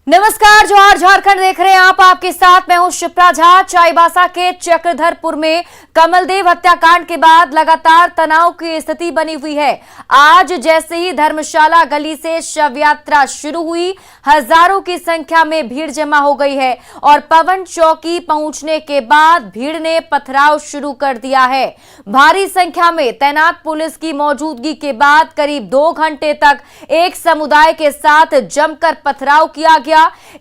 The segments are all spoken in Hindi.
नमस्कार, जोहार झारखंड देख रहे हैं आप। आपके साथ मैं हूं शिप्रा झा। चाईबासा के चक्रधरपुर में कमलदेव हत्याकांड के बाद लगातार तनाव की स्थिति बनी हुई है। आज जैसे ही धर्मशाला गली से शव यात्रा शुरू हुई, हजारों की संख्या में भीड़ जमा हो गई है और पवन चौकी पहुंचने के बाद भीड़ ने पथराव शुरू कर दिया है। भारी संख्या में तैनात पुलिस की मौजूदगी के बाद करीब 2 घंटे तक एक समुदाय के साथ जमकर पथराव किया गया।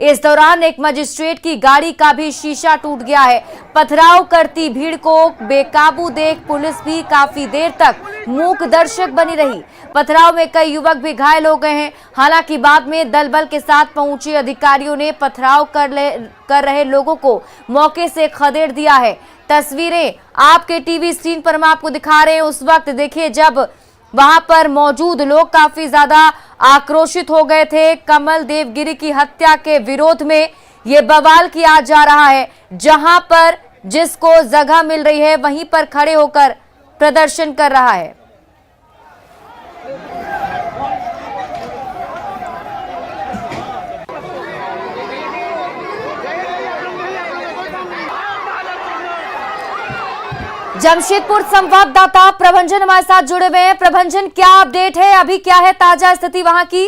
इस दौरान एक मजिस्ट्रेट की गाड़ी का भी शीशा टूट गया है। पथराव करती भीड़ को बेकाबू देख पुलिस भी काफी देर तक मूक दर्शक बनी रही। पथराव में कई युवक भी घायल हो गए हैं। हालांकि बाद में दल बल के साथ पहुंचे अधिकारियों ने पथराव कर रहे लोगों को मौके से खदेड़ दिया है। तस्वीरें आपके टीवी स्क्रीन पर हम आपको दिखा रहे हैं। उस वक्त देखिए जब वहां पर मौजूद लोग काफी ज्यादा आक्रोशित हो गए थे। कमल देवगिरी की हत्या के विरोध में ये बवाल किया जा रहा है। जहां पर जिसको जगह मिल रही है वहीं पर खड़े होकर प्रदर्शन कर रहा है। जमशेदपुर संवाददाता प्रभंजन हमारे साथ जुड़े हुए हैं। प्रभंजन, क्या अपडेट है? अभी क्या है ताजा स्थिति वहां की?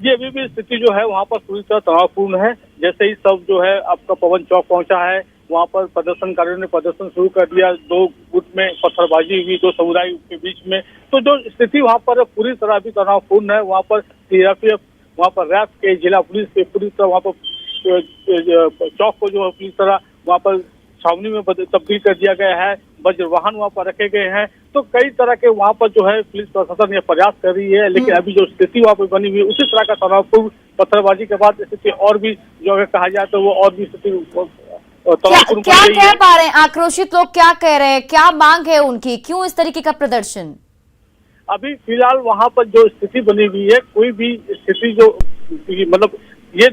जी, अभी भी स्थिति जो है वहां पर पूरी तरह तनावपूर्ण है। जैसे ही सब जो है आपका पवन चौक पहुंचा है, वहां पर प्रदर्शनकारियों ने प्रदर्शन शुरू कर दिया। 2 गुट में पत्थरबाजी हुई 2 समुदाय के बीच में। तो जो स्थिति वहां पर पूरी तरह अभी तनावपूर्ण है। वहां पर सीआरपीएफ, वहां पर रैफ के, जिला पुलिस के पूरी तरह वहां पर चौक को जो है पूरी तरह वहां पर छावनी में तब्दील कर दिया गया है। वज्र वाहन वहां पर रखे गए हैं। तो कई तरह के वहां पर जो है पुलिस प्रशासन ये प्रयास कर रही है, लेकिन अभी जो स्थिति वहां पर बनी हुई है उसी तरह का तनावपूर्ण पत्थरबाजी के बाद स्थिति और भी जो अगर कहा जाए तो वो और भी स्थिति तनावपूर्ण क्या कह पा रहे हैं आक्रोशित लोग? क्या कह रहे हैं? क्या मांग है उनकी? क्यों इस तरीके का प्रदर्शन? अभी फिलहाल वहां पर जो स्थिति बनी हुई है, कोई भी स्थिति जो मतलब ये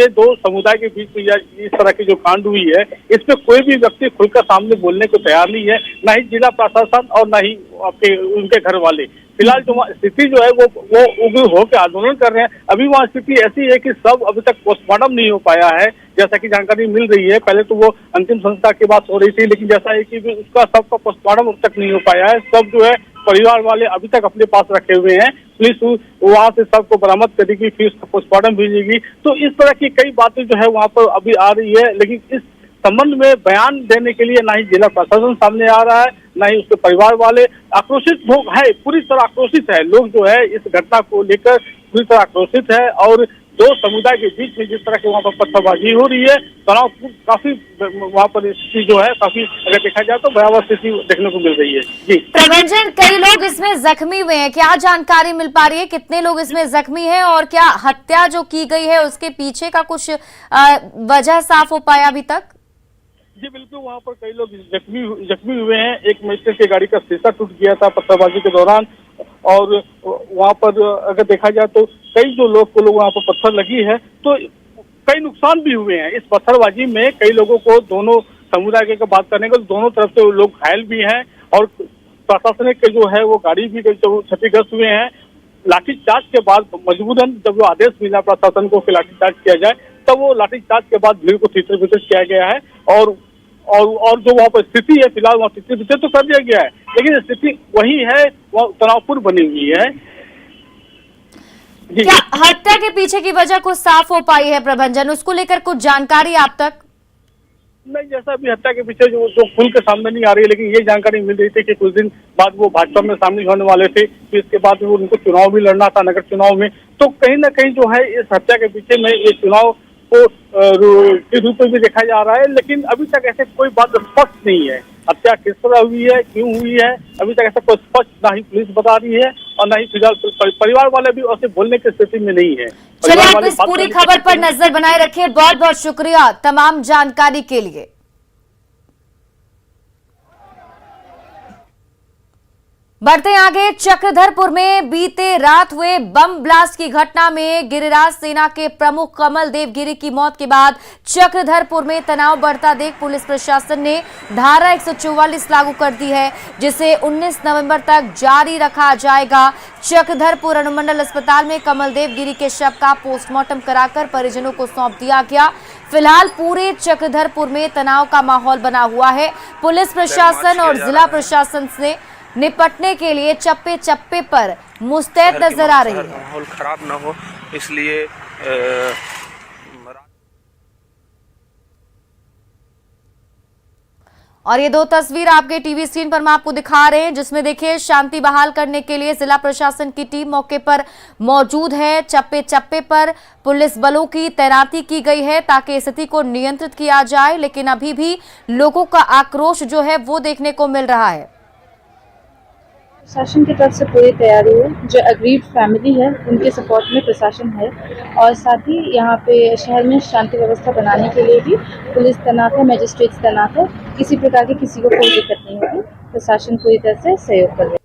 दो समुदाय के बीच में इस तरह की जो कांड हुई है, इसमें कोई भी व्यक्ति खुलकर सामने बोलने को तैयार नहीं है, ना ही जिला प्रशासन और ना ही आपके उनके घर वाले। फिलहाल जो स्थिति जो है वो उग्र होकर आंदोलन कर रहे हैं। अभी वहाँ स्थिति ऐसी है कि सब अभी तक पोस्टमार्टम नहीं हो पाया है, जैसा कि जानकारी मिल रही है। पहले तो वो अंतिम संस्कार की बात हो रही थी, लेकिन जैसा है कि उसका सबका पोस्टमार्टम अब तक नहीं हो पाया है। सब जो है परिवार वाले अभी तक अपने पास रखे हुए हैं। पुलिस वहां से सबको बरामद करेगी, फिर उसका पोस्टमार्टम भेजेगी। तो इस तरह की कई बातें जो है वहां पर अभी आ रही है, लेकिन इस संबंध में बयान देने के लिए ना ही जिला प्रशासन सामने आ रहा है, ना ही उसके परिवार वाले। आक्रोशित लोग है, पूरी तरह आक्रोशित है। लोग जो है इस घटना को लेकर पूरी तरह आक्रोशित है और 2 समुदाय के बीच में जिस तरह की वहाँ पर पत्थरबाजी हो रही है, तनाव काफी वहाँ पर स्थिति जो है काफी अगर देखा जाए तो भयावह स्थिति देखने को मिल रही है। जी प्रभंजन, कई लोग इसमें जख्मी हुए हैं। क्या जानकारी मिल पा रही है? कितने लोग इसमें जख्मी हैं और क्या हत्या जो की गई है उसके पीछे का कुछ वजह साफ हो पाया अभी तक? जी बिल्कुल, वहाँ पर कई लोग जख्मी हुए हैं। एक मजिस्ट्रेट की गाड़ी का शीशा टूट गया था पत्थरबाजी के दौरान, और वहाँ पर अगर देखा जाए तो कई जो लोग को वहाँ पर पत्थर लगी है, तो कई नुकसान भी हुए हैं इस पत्थरबाजी में। कई लोगों को दोनों समुदाय की बात करने को दोनों तरफ से लोग घायल भी हैं और प्रशासनिक के जो है वो गाड़ी भी क्षतिग्रस्त हुए हैं। लाठीचार्ज के बाद मजबूरन जब वो आदेश मिला प्रशासन को कि लाठीचार्ज किया जाए, तब वो लाठीचार्ज के बाद भीड़ को तितर-बितर किया गया है और जो वहाँ पर स्थिति है फिलहाल वहाँ तितर-बितर तो कर दिया गया है, लेकिन स्थिति वही है, वह तनावपूर्ण बनी हुई है। क्या हत्या के पीछे की वजह कुछ साफ हो पाई है प्रभंजन? उसको लेकर कुछ जानकारी आप तक? नहीं, जैसा अभी हत्या के पीछे जो खुल के सामने नहीं आ रही है, लेकिन ये जानकारी मिल रही थी कि कुछ दिन बाद वो भाजपा में शामिल होने वाले थे। फिर इसके बाद उनको चुनाव भी लड़ना था, नगर चुनाव में। तो कहीं ना कहीं जो है इस हत्या के पीछे में ये चुनाव को के रूप में भी देखा जा रहा है, लेकिन अभी तक ऐसे कोई बात स्पष्ट नहीं है। हत्या किस तरह हुई है, क्यों हुई है, अभी तक ऐसा कोई स्पष्ट ना ही पुलिस बता रही है और ना ही फिलहाल परिवार वाले भी ऐसे बोलने की स्थिति में नहीं है। चलिए, आप इस पूरी खबर पर नजर बनाए रखिए। बहुत बहुत शुक्रिया तमाम जानकारी के लिए। बढ़ते आगे, चक्रधरपुर में बीते रात हुए बम ब्लास्ट की घटना में गिरिराज सेना के प्रमुख कमल देव गिरी की मौत के बाद चक्रधरपुर में तनाव बढ़ता देख पुलिस प्रशासन ने धारा 144 लागू कर दी है, जिसे 19 नवंबर तक जारी रखा जाएगा। चक्रधरपुर अनुमंडल अस्पताल में कमल देव गिरी के शव का पोस्टमार्टम कराकर परिजनों को सौंप दिया गया। फिलहाल पूरे चक्रधरपुर में तनाव का माहौल बना हुआ है। पुलिस प्रशासन और जिला प्रशासन से निपटने के लिए चप्पे चप्पे पर मुस्तैद नजर आ रही है। माहौल खराब ना हो, इसलिए और ये दो तस्वीर आपके टीवी स्क्रीन पर हम आपको दिखा रहे हैं, जिसमें देखिए शांति बहाल करने के लिए जिला प्रशासन की टीम मौके पर मौजूद है। चप्पे चप्पे पर पुलिस बलों की तैनाती की गई है ताकि स्थिति को नियंत्रित किया जाए, लेकिन अभी भी लोगों का आक्रोश जो है वो देखने को मिल रहा है। प्रशासन की तरफ से पूरी तैयारी है। जो अग्रीव फैमिली है उनके सपोर्ट में प्रशासन है, और साथ ही यहाँ पे शहर में शांति व्यवस्था बनाने के लिए भी पुलिस तैनात है, मजिस्ट्रेट्स तैनात है। किसी प्रकार की किसी को कोई दिक्कत नहीं होगी। प्रशासन पूरी तरह से सहयोग कर रहा है।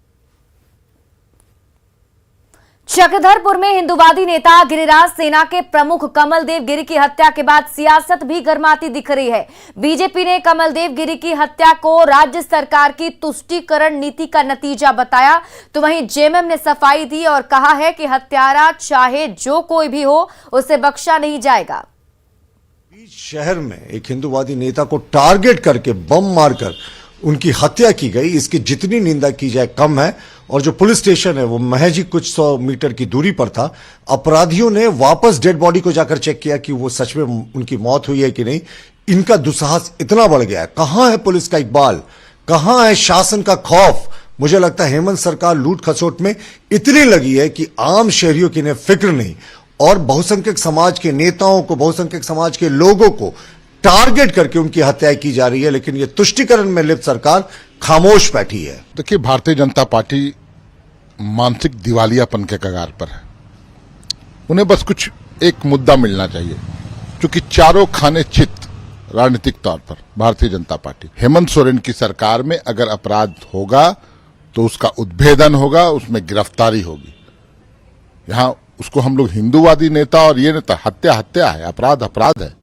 चक्रधरपुर में हिंदूवादी नेता गिरिराज सेना के प्रमुख कमल देव गिरी की हत्या के बाद सियासत भी गर्माती दिख रही है। बीजेपी ने कमल देव गिरी की हत्या को राज्य सरकार की तुष्टीकरण नीति का नतीजा बताया, तो वहीं जेएमएम ने सफाई दी और कहा है कि हत्यारा चाहे जो कोई भी हो उसे बख्शा नहीं जाएगा। शहर में एक हिंदूवादी नेता को टारगेट करके बम मारकर उनकी हत्या की गई, इसकी जितनी निंदा की जाए कम है। और जो पुलिस स्टेशन है वो महज ही कुछ 100 मीटर की दूरी पर था। अपराधियों ने वापस डेड बॉडी को जाकर चेक किया कि वो सच में उनकी मौत हुई है कि नहीं। इनका दुस्साहस इतना बढ़ गया है। कहां है पुलिस का इकबाल, कहां है शासन का खौफ। मुझे लगता है हेमंत सरकार लूट खसोट में इतनी लगी है कि आम शहरियों की इन्हें फिक्र नहीं, और बहुसंख्यक समाज के नेताओं को, बहुसंख्यक समाज के लोगों को टारगेट करके उनकी हत्या की जा रही है। लेकिन ये तुष्टीकरण में लिप्त सरकार खामोश बैठी है। देखिए, भारतीय जनता पार्टी मानसिक दिवालियापन के कगार पर है। उन्हें बस कुछ एक मुद्दा मिलना चाहिए, क्योंकि चारों खाने चित राजनीतिक तौर पर भारतीय जनता पार्टी। हेमंत सोरेन की सरकार में अगर अपराध होगा तो उसका उद्भेदन होगा, उसमें गिरफ्तारी होगी। यहां उसको हम लोग हिंदूवादी नेता और ये नेता, हत्या हत्या है, अपराध अपराध है।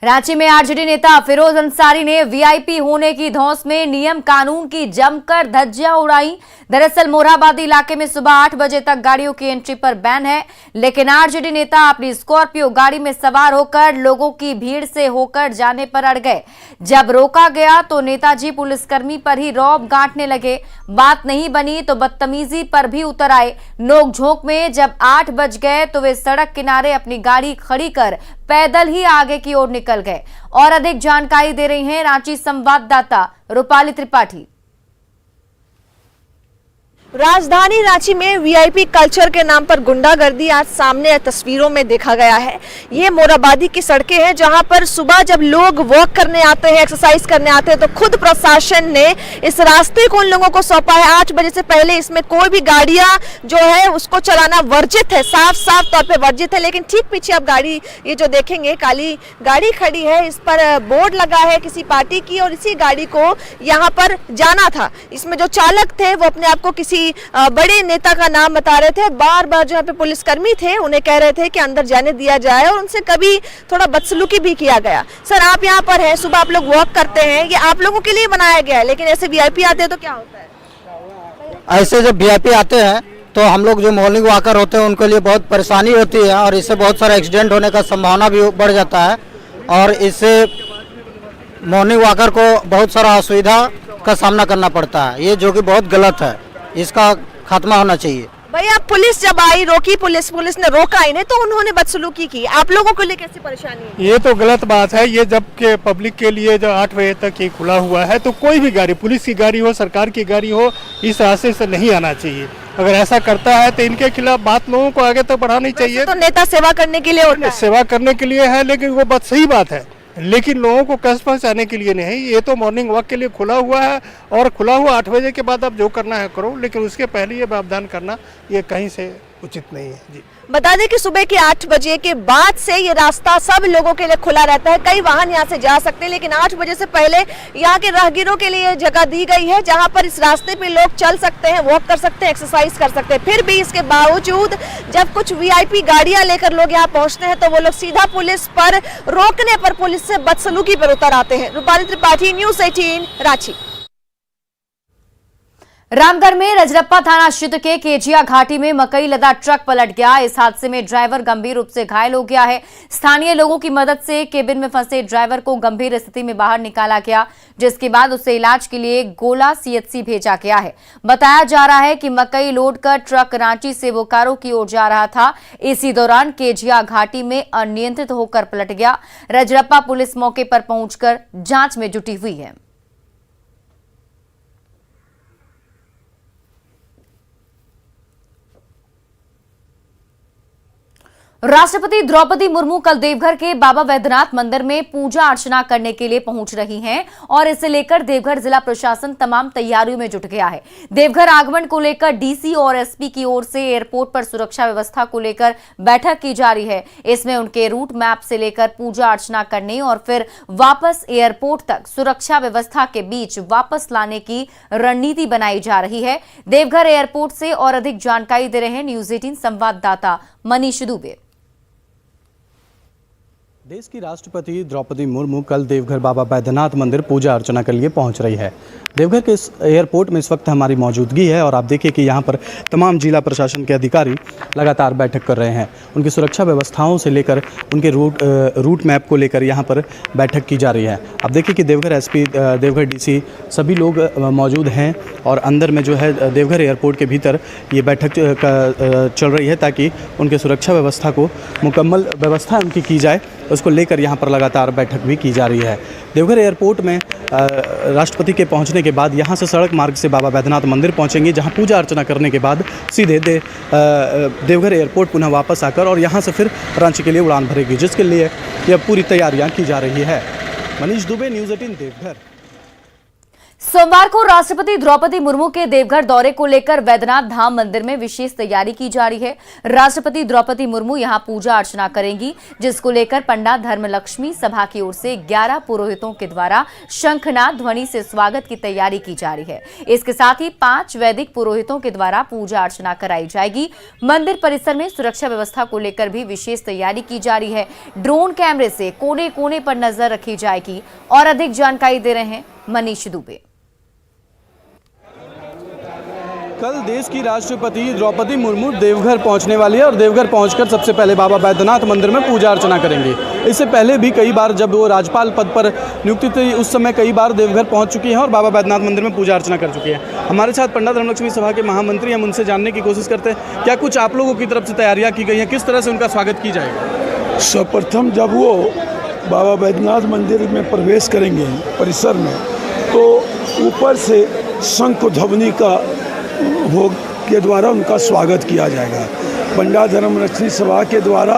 रांची में आरजेडी नेता फिरोज अंसारी ने वीआईपी होने की धौंस में नियम कानून की जमकर धज्जियां उड़ाई। दरअसल मोरहाबादी इलाके में सुबह 8 बजे तक गाड़ियों की एंट्री पर बैन है, लेकिन आरजेडी नेता अपनी स्कॉर्पियो गाड़ी में सवार होकर लोगों की भीड़ से होकर जाने पर अड़ गए। जब रोका गया तो नेताजी पुलिसकर्मी पर ही रौब गांठने लगे। बात नहीं बनी तो बदतमीजी पर भी उतर आए। नोकझोंक में जब 8 बज गए तो वे सड़क किनारे अपनी गाड़ी खड़ी कर पैदल ही आगे की ओर निकल गए। और अधिक जानकारी दे रही हैं रांची संवाददाता रूपाली त्रिपाठी। राजधानी रांची में वीआईपी कल्चर के नाम पर गुंडागर्दी आज सामने तस्वीरों में देखा गया है। ये मोरहाबादी की सड़कें हैं जहां पर सुबह जब लोग वॉक करने आते हैं, एक्सरसाइज करने आते हैं, तो खुद प्रशासन ने इस रास्ते को उन लोगों को सौंपा है। 8 बजे से पहले इसमें कोई भी गाड़ियां जो है उसको चलाना वर्जित है, साफ साफ तौर पर वर्जित है। लेकिन ठीक पीछे आप गाड़ी ये जो देखेंगे, काली गाड़ी खड़ी है, इस पर बोर्ड लगा है किसी पार्टी की, और इसी गाड़ी को यहाँ पर जाना था। इसमें जो चालक थे वो अपने आप को किसी बड़े नेता का नाम बता रहे थे। बार बार जो यहाँ पे पुलिसकर्मी थे उन्हें कह रहे थे कि अंदर जाने दिया जाए, और उनसे कभी थोड़ा बदसलूकी भी किया गया। सर, आप यहाँ पर हैं, सुबह आप लोग वॉक करते हैं, ये आप लोगों के लिए बनाया गया है, लेकिन ऐसे वीआईपी आते हैं तो क्या होता है? ऐसे जब वीआईपी आते हैं तो हम लोग जो मॉर्निंग वॉकर होते हैं उनके लिए बहुत परेशानी होती है, और इससे बहुत सारा एक्सीडेंट होने का संभावना भी बढ़ जाता है, और इससे मॉर्निंग वॉकर को बहुत सारा असुविधा का सामना करना पड़ता है, ये जो कि बहुत गलत है। इसका खात्मा होना चाहिए। भैया, पुलिस जब आई, रोकी पुलिस ने रोका इन्हें, तो उन्होंने बदसलूकी की। आप लोगों को लिए कैसी परेशानी है? ये तो गलत बात है। ये जब के पब्लिक के लिए जो 8 बजे तक ये खुला हुआ है, तो कोई भी गाड़ी, पुलिस की गाड़ी हो, सरकार की गाड़ी हो, इस रास्ते से नहीं आना चाहिए। अगर ऐसा करता है तो इनके खिलाफ बात लोगों को आगे तक बढ़ानी चाहिए। तो नेता सेवा करने के लिए होता है। सेवा करने के लिए है, लेकिन वो बात सही बात है, लेकिन लोगों को कष्ट पहुंचाने के लिए नहीं। ये तो मॉर्निंग वॉक के लिए खुला हुआ है, और खुला हुआ 8 बजे के बाद आप जो करना है करो, लेकिन उसके पहले ये प्रावधान करना ये कहीं से उचित नहीं है जी। बता दें कि सुबह के 8 बजे के बाद से ये रास्ता सब लोगों के लिए खुला रहता है। कई वाहन यहाँ से जा सकते हैं, लेकिन 8 बजे से पहले यहाँ के राहगीरों के लिए जगह दी गई है, जहाँ पर इस रास्ते पे लोग चल सकते हैं, वॉक कर सकते हैं, एक्सरसाइज कर सकते हैं। फिर भी इसके बावजूद जब कुछ वीआईपी गाड़ियां लेकर लोग यहाँ पहुँचते हैं तो वो लोग सीधा पुलिस पर रोकने पर पुलिस से बदसलूकी पर उतर आते हैं। रूपाली त्रिपाठी, न्यूज़ 18, रांची। रामगढ़ में रजरप्पा थाना क्षेत्र के केजिया घाटी में मकई लदा ट्रक पलट गया। इस हादसे में ड्राइवर गंभीर रूप से घायल हो गया है। स्थानीय लोगों की मदद से केबिन में फंसे ड्राइवर को गंभीर स्थिति में बाहर निकाला गया, जिसके बाद उसे इलाज के लिए गोला सीएचसी भेजा गया है। बताया जा रहा है कि मकई लोड कर ट्रक रांची से बोकारो की ओर जा रहा था। इसी दौरान केजिया घाटी में अनियंत्रित होकर पलट गया। रजरप्पा पुलिस मौके पर पहुंचकर जांच में जुटी हुई है। राष्ट्रपति द्रौपदी मुर्मू कल देवघर के बाबा वैद्यनाथ मंदिर में पूजा अर्चना करने के लिए पहुंच रही हैं और इसे लेकर देवघर जिला प्रशासन तमाम तैयारियों में जुट गया है। देवघर आगमन को लेकर डीसी और एसपी की ओर से एयरपोर्ट पर सुरक्षा व्यवस्था को लेकर बैठक की जा रही है। इसमें उनके रूट मैप से लेकर पूजा अर्चना करने और फिर वापस एयरपोर्ट तक सुरक्षा व्यवस्था के बीच वापस लाने की रणनीति बनाई जा रही है। देवघर एयरपोर्ट से और अधिक जानकारी दे रहे हैं न्यूज़ 18 संवाददाता मनीष दुबे। देश की राष्ट्रपति द्रौपदी मुर्मू कल देवघर बाबा बैद्यनाथ मंदिर पूजा अर्चना के लिए पहुंच रही है। देवघर के इस एयरपोर्ट में इस वक्त हमारी मौजूदगी है और आप देखिए कि यहां पर तमाम जिला प्रशासन के अधिकारी लगातार बैठक कर रहे हैं। उनकी सुरक्षा व्यवस्थाओं से लेकर उनके रूट मैप को लेकर यहां पर बैठक की जा रही है। आप देखिए कि देवघर एसपी, देवघर डीसी सभी लोग मौजूद हैं और अंदर में जो है देवघर एयरपोर्ट के भीतर ये बैठक चल रही है ताकि उनके सुरक्षा व्यवस्था को मुकम्मल व्यवस्था उनकी की जाए, उसको लेकर यहाँ पर लगातार बैठक भी की जा रही है। देवघर एयरपोर्ट में राष्ट्रपति के पहुँचने के बाद यहाँ से सड़क मार्ग से बाबा बैद्यनाथ मंदिर पहुँचेंगे, जहाँ पूजा अर्चना करने के बाद सीधे देवघर एयरपोर्ट पुनः वापस आकर और यहाँ से फिर रांची के लिए उड़ान भरेगी, जिसके लिए यह पूरी तैयारियाँ की जा रही है। मनीष दुबे, न्यूज़ 18 देवघर। सोमवार को राष्ट्रपति द्रौपदी मुर्मू के देवघर दौरे को लेकर वैद्यनाथ धाम मंदिर में विशेष तैयारी की जा रही है। राष्ट्रपति द्रौपदी मुर्मू यहां पूजा अर्चना करेंगी, जिसको लेकर पंडित धर्मलक्ष्मी सभा की ओर से 11 पुरोहितों के द्वारा शंखनाद ध्वनि से स्वागत की तैयारी की जा रही है। इसके साथ ही 5 वैदिक पुरोहितों के द्वारा पूजा अर्चना कराई जाएगी। मंदिर परिसर में सुरक्षा व्यवस्था को लेकर भी विशेष तैयारी की जा रही है। ड्रोन कैमरे से कोने कोने पर नजर रखी जाएगी और अधिक जानकारी दे रहे हैं मनीष दुबे। कल देश की राष्ट्रपति द्रौपदी मुर्मू देवघर पहुंचने वाली है और देवघर पहुंचकर सबसे पहले बाबा बैद्यनाथ मंदिर में पूजा अर्चना करेंगी। इससे पहले भी कई बार जब वो राज्यपाल पद पर नियुक्ति थी उस समय कई बार देवघर पहुंच चुकी हैं और बाबा बैद्यनाथ मंदिर में पूजा अर्चना कर चुकी हैं। हमारे साथ पंडित धर्मलक्ष्मी सभा के महामंत्री, हम उनसे जानने की कोशिश करते हैं क्या कुछ आप लोगों की तरफ से तैयारियाँ की गई हैं, किस तरह से उनका स्वागत की जाएगा। सर्वप्रथम जब वो बाबा बैद्यनाथ मंदिर में प्रवेश करेंगे परिसर में, तो ऊपर से शंख ध्वनि का भोग के द्वारा उनका स्वागत किया जाएगा। पंडित धर्मलक्ष्मी सभा के द्वारा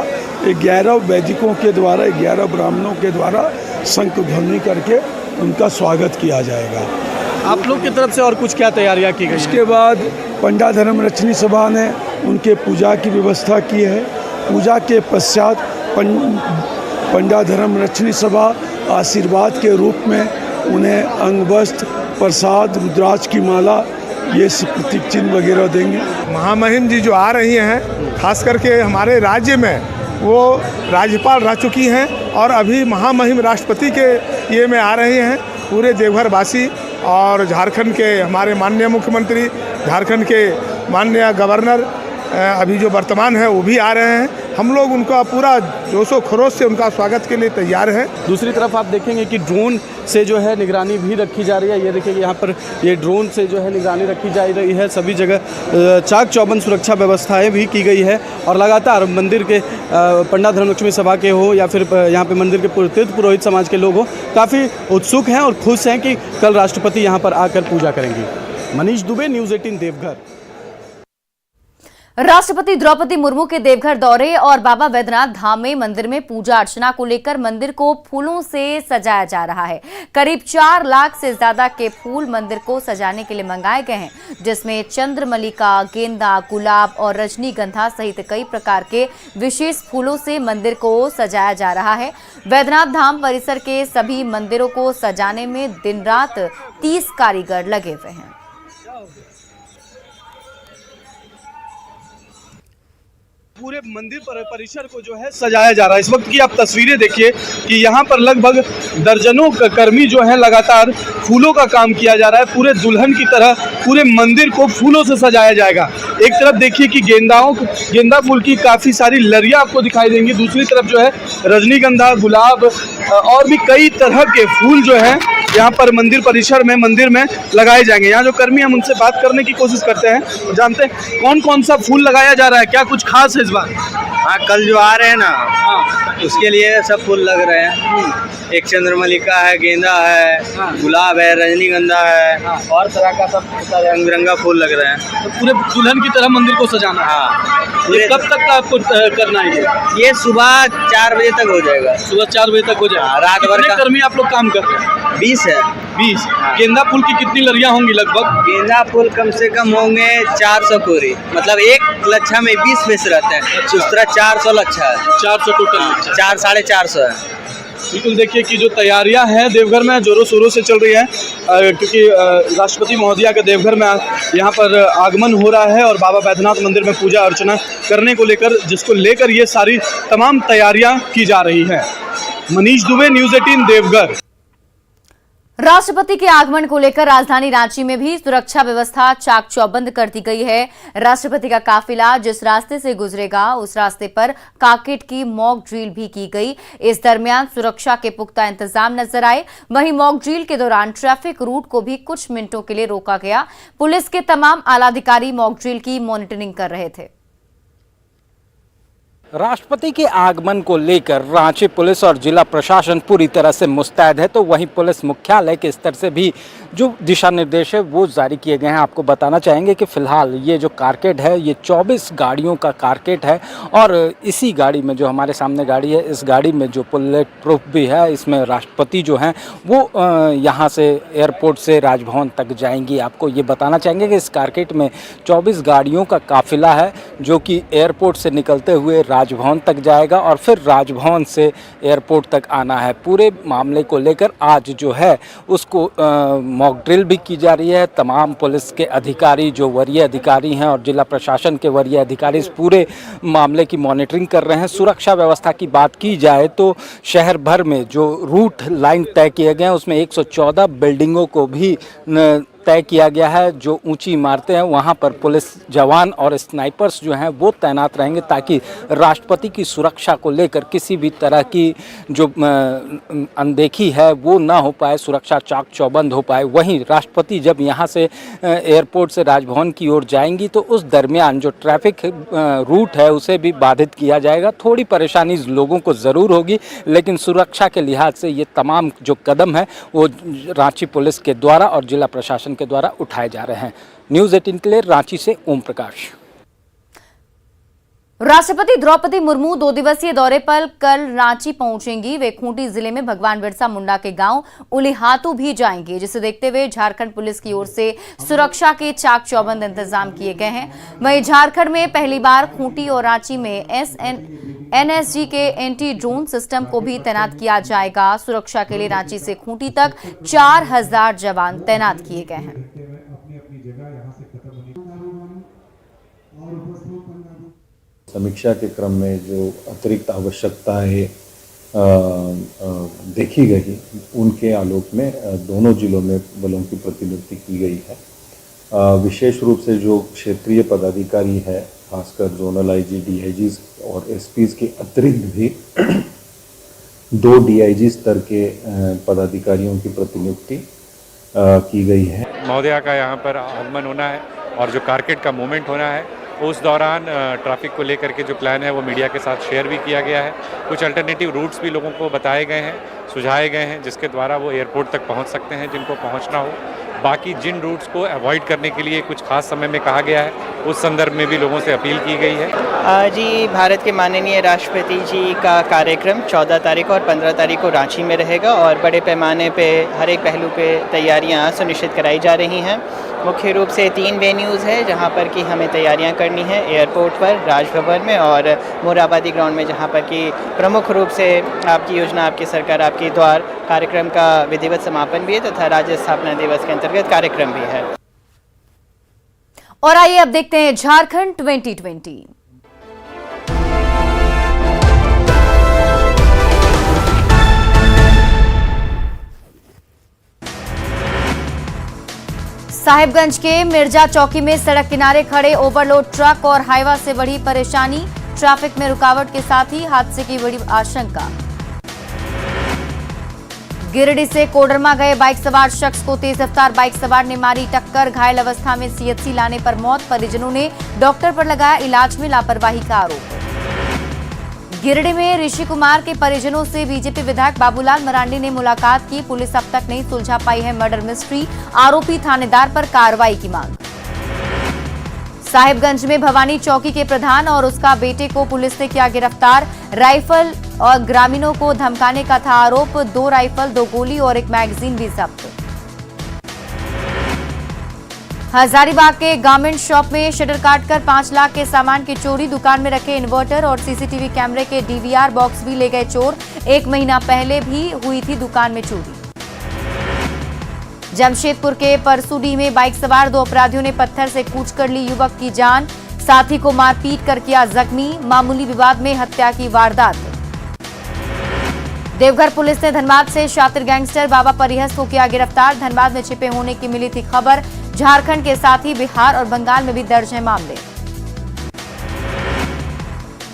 11 वैदिकों के द्वारा 11 ब्राह्मणों के द्वारा शंख ध्वनि करके उनका स्वागत किया जाएगा। आप लोग की तरफ से और कुछ क्या तैयारियां की गई? इसके बाद पंडित धर्मलक्ष्मी सभा ने उनके पूजा की व्यवस्था की है। पूजा के पश्चात पंडित धर्मलक्ष्मी सभा आशीर्वाद के रूप में उन्हें अंग वस्त्र, प्रसाद, रुद्राक्ष की माला, ये प्रतीक चिन्ह वगैरह देंगे। महामहिम जी जो आ रही हैं, खास करके हमारे राज्य में वो राज्यपाल रह चुकी हैं और अभी महामहिम राष्ट्रपति के ये में आ रही हैं। पूरे देवघर वासी और झारखंड के हमारे माननीय मुख्यमंत्री, झारखंड के माननीय गवर्नर अभी जो वर्तमान है वो भी आ रहे हैं। हम लोग उनका पूरा जोशो खरोश से उनका स्वागत के लिए तैयार हैं। दूसरी तरफ आप देखेंगे कि ड्रोन से जो है निगरानी भी रखी जा रही है। ये देखिए यहाँ पर ये ड्रोन से जो है निगरानी रखी जा रही है। सभी जगह चाक चौबंद सुरक्षा व्यवस्थाएं भी की गई है और लगातार मंदिर के पंडित धर्मलक्ष्मी सभा के हो या फिर यहाँ पे मंदिर के तीर्थ पुरोहित समाज के लोग हो, काफ़ी उत्सुक हैं और खुश हैं कि कल राष्ट्रपति यहाँ पर आकर पूजा करेंगी। मनीष दुबे, न्यूज़ 18 देवघर। राष्ट्रपति द्रौपदी मुर्मू के देवघर दौरे और बाबा बैद्यनाथ धाम में मंदिर में पूजा अर्चना को लेकर मंदिर को फूलों से सजाया जा रहा है। करीब 4 लाख से ज्यादा के फूल मंदिर को सजाने के लिए मंगाए गए हैं, जिसमें चंद्रमल्लिका, गेंदा, गुलाब और रजनीगंधा सहित कई प्रकार के विशेष फूलों से मंदिर को सजाया जा रहा है। बैद्यनाथ धाम परिसर के सभी मंदिरों को सजाने में दिन रात 30 कारीगर लगे हुए हैं। पूरे मंदिर परिसर को जो है सजाया जा रहा है। इस वक्त की आप तस्वीरें देखिए कि यहाँ पर लगभग दर्जनों कर्मी जो हैं लगातार फूलों का काम किया जा रहा है। पूरे दुल्हन की तरह पूरे मंदिर को फूलों से सजाया जाएगा। एक तरफ देखिए कि गेंदा फूल की काफ़ी सारी लड़ियाँ आपको दिखाई देंगी, दूसरी तरफ जो है रजनीगंधा, गुलाब और भी कई तरह के फूल जो हैं यहाँ पर मंदिर परिसर में मंदिर में लगाए जाएंगे। यहाँ जो कर्मी हम उनसे बात करने की कोशिश करते हैं, जानते हैं कौन कौन सा फूल लगाया जा रहा है, क्या कुछ खास है इस बार? हाँ, कल जो आ रहे हैं ना, उसके लिए सब फूल लग रहे हैं। एक चंद्रमल्लिका है, गेंदा है, गुलाब है, रजनीगंधा है और तरह का सब रंग बिरंगा फूल लग रहे हैं। तो पूरे दुल्हन की तरह मंदिर को सजाना। हाँ, ये कब तक का आपको करना है? ये सुबह 4 बजे तक हो जाएगा। सुबह 4 बजे तक हो जाएगा। रात भर का कर्मी आप लोग काम कर रहे हैं? 20 है। 20। गेंदा फूल की कितनी लड़ियाँ होंगी लगभग? गेंदा फूल कम से कम होंगे 400 कोरी, मतलब एक लच्छा में 20 पीस रहते हैं। उस तरह 400 लच्छा है। 400 टोटल? 4 साढ़े 400 है। बिल्कुल, देखिए कि जो तैयारियां हैं देवघर में जोरों शोरों से चल रही हैं, क्योंकि राष्ट्रपति महोदया के देवघर में यहाँ पर आगमन हो रहा है और बाबा बैद्यनाथ मंदिर में पूजा अर्चना करने को लेकर, जिसको लेकर ये सारी तमाम तैयारियां की जा रही हैं। मनीष दुबे, न्यूज़ 18 देवघर। राष्ट्रपति के आगमन को लेकर राजधानी रांची में भी सुरक्षा व्यवस्था चाक चौबंद कर दी गई है। राष्ट्रपति का काफिला जिस रास्ते से गुजरेगा उस रास्ते पर काकेट की मॉक ड्रिल भी की गई। इस दरमियान सुरक्षा के पुख्ता इंतजाम नजर आए। वहीं मॉक ड्रिल के दौरान ट्रैफिक रूट को भी कुछ मिनटों के लिए रोका गया। पुलिस के तमाम आलाधिकारी मॉक ड्रिल की मॉनिटरिंग कर रहे थे। राष्ट्रपति के आगमन को लेकर रांची पुलिस और जिला प्रशासन पूरी तरह से मुस्तैद है, तो वहीं पुलिस मुख्यालय के स्तर से भी जो दिशा निर्देश है वो जारी किए गए हैं। आपको बताना चाहेंगे कि फिलहाल ये जो कारकेट है ये 24 गाड़ियों का कारकेट है और इसी गाड़ी में जो हमारे सामने गाड़ी है, इस गाड़ी में जो बुलेट प्रूफ भी है, इसमें राष्ट्रपति जो हैं वो यहाँ से एयरपोर्ट से राजभवन तक जाएंगी। आपको ये बताना चाहेंगे कि इस कारकेट में 24 गाड़ियों का काफिला है जो कि एयरपोर्ट से निकलते हुए राजभवन तक जाएगा और फिर राजभवन से एयरपोर्ट तक आना है। पूरे मामले को लेकर आज जो है उसको मॉक ड्रिल भी की जा रही है। तमाम पुलिस के अधिकारी जो वरीय अधिकारी हैं और जिला प्रशासन के वरीय अधिकारी इस पूरे मामले की मॉनिटरिंग कर रहे हैं। सुरक्षा व्यवस्था की बात की जाए तो शहर भर में जो रूट लाइन तय किए गए हैं उसमें 114 बिल्डिंगों को भी तय किया गया है। जो ऊंची इमारतें हैं वहां पर पुलिस जवान और स्नाइपर्स जो हैं वो तैनात रहेंगे ताकि राष्ट्रपति की सुरक्षा को लेकर किसी भी तरह की जो अनदेखी है वो ना हो पाए, सुरक्षा चाक चौबंद हो पाए। वहीं राष्ट्रपति जब यहां से एयरपोर्ट से राजभवन की ओर जाएंगी तो उस दरमियान जो ट्रैफिक रूट है उसे भी बाधित किया जाएगा। थोड़ी परेशानी लोगों को ज़रूर होगी, लेकिन सुरक्षा के लिहाज से ये तमाम जो कदम है वो रांची पुलिस के द्वारा और जिला प्रशासन के द्वारा उठाए जा रहे हैं। न्यूज़ 18 के लिए रांची से ओम प्रकाश। राष्ट्रपति द्रौपदी मुर्मू 2 दिवसीय दौरे पर कल रांची पहुंचेंगी। वे खूंटी जिले में भगवान बिरसा मुंडा के गांव उलिहातू भी जाएंगे, जिसे देखते हुए झारखंड पुलिस की ओर से सुरक्षा के चाक चौबंद इंतजाम किए गए हैं। वहीं झारखंड में पहली बार खूंटी और रांची में NSG के एंटी ड्रोन सिस्टम को भी तैनात किया जाएगा। सुरक्षा के लिए रांची से खूंटी तक 4000 जवान तैनात किए गए हैं। समीक्षा के क्रम में जो अतिरिक्त आवश्यकताएं देखी गई उनके आलोक में दोनों जिलों में बलों की प्रतिनियुक्ति की गई है। विशेष रूप से जो क्षेत्रीय पदाधिकारी है, खासकर जोनल IG, DIGs और SPs के अतिरिक्त भी 2 DIG स्तर के पदाधिकारियों की प्रतिनियुक्ति की गई है। महोदया का यहाँ पर आगमन होना है और जो कारकेट का मूवमेंट होना है उस दौरान ट्रैफिक को लेकर के जो प्लान है वो मीडिया के साथ शेयर भी किया गया है। कुछ अल्टरनेटिव रूट्स भी लोगों को बताए गए हैं, सुझाए गए हैं, जिसके द्वारा वो एयरपोर्ट तक पहुंच सकते हैं जिनको पहुंचना हो। बाकी जिन रूट्स को अवॉइड करने के लिए कुछ खास समय में कहा गया है, उस संदर्भ में भी लोगों से अपील की गई है। जी, भारत के माननीय राष्ट्रपति जी का कार्यक्रम 14 तारीख और 15 तारीख को रांची में रहेगा और बड़े पैमाने पे हर एक पहलू पे तैयारियां सुनिश्चित कराई जा रही हैं। मुख्य रूप से 3 वेन्यूज़ है जहां पर कि हमें तैयारियां करनी है, एयरपोर्ट पर, राजभवन में और मोराबादी ग्राउंड में, जहां पर कि प्रमुख रूप से आपकी योजना, आपकी सरकार, आपकी द्वार कार्यक्रम का विधिवत समापन भी है तथा राज्य स्थापना दिवस के अंतर्गत कार्यक्रम भी है। और आइए अब देखते हैं झारखंड 2020। साहिबगंज के मिर्जा चौकी में सड़क किनारे खड़े ओवरलोड ट्रक और हाईवा से बढ़ी परेशानी, ट्रैफिक में रुकावट के साथ ही हादसे की बड़ी आशंका। गिरिडीह से कोडरमा गए बाइक सवार शख्स को तेज रफ्तार बाइक सवार ने मारी टक्कर, घायल अवस्था में सीएचसी लाने पर मौत, परिजनों ने डॉक्टर पर लगाया इलाज में लापरवाही का आरोप। गिरिडीह में ऋषि कुमार के परिजनों से बीजेपी विधायक बाबूलाल मरांडी ने मुलाकात की, पुलिस अब तक नहीं सुलझा पाई है मर्डर मिस्ट्री, आरोपी थानेदार पर कार्रवाई की मांग। साहिबगंज में भवानी चौकी के प्रधान और उसका बेटे को पुलिस ने किया गिरफ्तार, राइफल और ग्रामीणों को धमकाने का था आरोप, 2 राइफल, 2 गोली और 1 मैगजीन भी जब्त। हजारीबाग के गारमेंट शॉप में शटर काटकर 5 लाख के सामान की चोरी, दुकान में रखे इन्वर्टर और सीसीटीवी कैमरे के डीवीआर बॉक्स भी ले गए चोर, 1 महीना पहले भी हुई थी दुकान में चोरी। जमशेदपुर के परसूडीह में बाइक सवार 2 अपराधियों ने पत्थर से कूच कर ली युवक की जान, साथी को मारपीट कर किया जख्मी, मामूली विवाद में हत्या की वारदात। देवघर पुलिस ने धनबाद से शातिर गैंगस्टर बाबा परिहस को किया गिरफ्तार, धनबाद में छिपे होने की मिली थी खबर, झारखंड के साथ ही बिहार और बंगाल में भी दर्ज है मामले।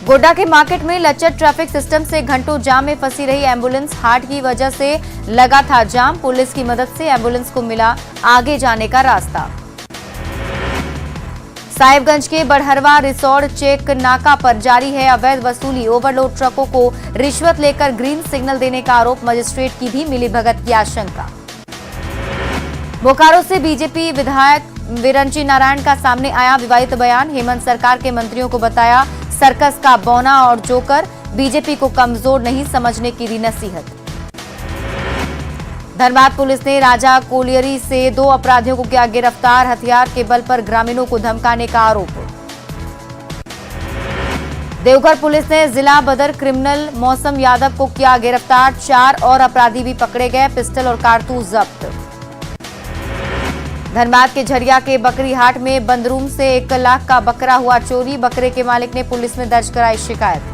गोड्डा के मार्केट में लचर ट्रैफिक सिस्टम से घंटों जाम में फंसी रही एम्बुलेंस, हार्ट की वजह से लगा था जाम, पुलिस की मदद से एम्बुलेंस को मिला आगे जाने का रास्ता। साहिबगंज के बड़हरवा रिसोर्ट चेक नाका पर जारी है अवैध वसूली, ओवरलोड ट्रकों को रिश्वत लेकर ग्रीन सिग्नल देने का आरोप, मजिस्ट्रेट की भी मिलीभगत की आशंका। बोकारो से बीजेपी विधायक विरंची नारायण का सामने आया विवादित बयान, हेमंत सरकार के मंत्रियों को बताया सर्कस का बौना और जोकर, बीजेपी को कमजोर नहीं समझने की दी नसीहत। धनबाद पुलिस ने राजा कोलियरी से 2 अपराधियों को किया गिरफ्तार, हथियार के बल पर ग्रामीणों को धमकाने का आरोप। देवघर पुलिस ने जिला बदर क्रिमिनल मौसम यादव को किया गिरफ्तार, 4 और अपराधी भी पकड़े गए, पिस्टल और कारतूस जब्त। धनबाद के झरिया के बकरी हाट में बंदरूम से 1 लाख का बकरा हुआ चोरी, बकरे के मालिक ने पुलिस में दर्ज कराई शिकायत।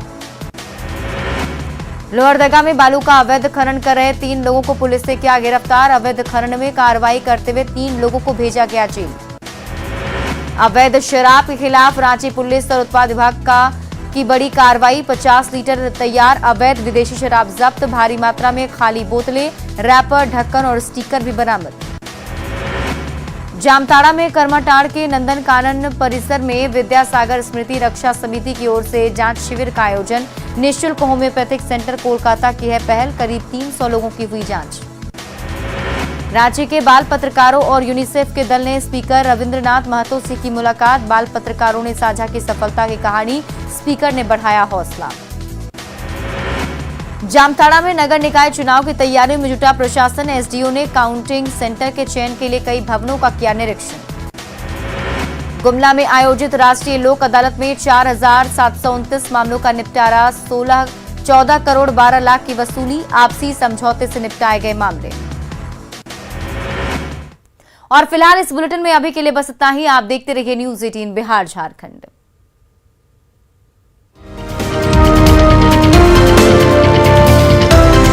लोहरदगा में बालू का अवैध खनन कर रहे 3 लोगों को पुलिस ने किया गिरफ्तार, अवैध खनन में कार्रवाई करते हुए 3 लोगों को भेजा गया जेल। अवैध शराब के खिलाफ रांची पुलिस और उत्पाद विभाग की बड़ी कार्रवाई, 50 लीटर तैयार अवैध विदेशी शराब जब्त, भारी मात्रा में खाली बोतलें, रैपर, ढक्कन और स्टिकर भी बरामद। जामताड़ा में कर्माटाड़ के नंदन कानन परिसर में विद्यासागर स्मृति रक्षा समिति की ओर से जांच शिविर का आयोजन, निःशुल्क होम्योपैथिक सेंटर कोलकाता की है पहल, करीब 300 लोगों की हुई जांच। रांची के बाल पत्रकारों और यूनिसेफ के दल ने स्पीकर रविंद्रनाथ महतो से की मुलाकात, बाल पत्रकारों ने साझा की सफलता की कहानी, स्पीकर ने बढ़ाया हौसला। जामताड़ा में नगर निकाय चुनाव की तैयारियों में जुटा प्रशासन, एसडीओ ने काउंटिंग सेंटर के चयन के लिए कई भवनों का किया निरीक्षण। गुमला में आयोजित राष्ट्रीय लोक अदालत में 4729 मामलों का निपटारा, 14 करोड़ 12 लाख की वसूली, आपसी समझौते से निपटाए गए मामले। और फिलहाल इस बुलेटिन में अभी के लिए बस इतना ही। आप देखते रहिए न्यूज़ 18 बिहार झारखंड।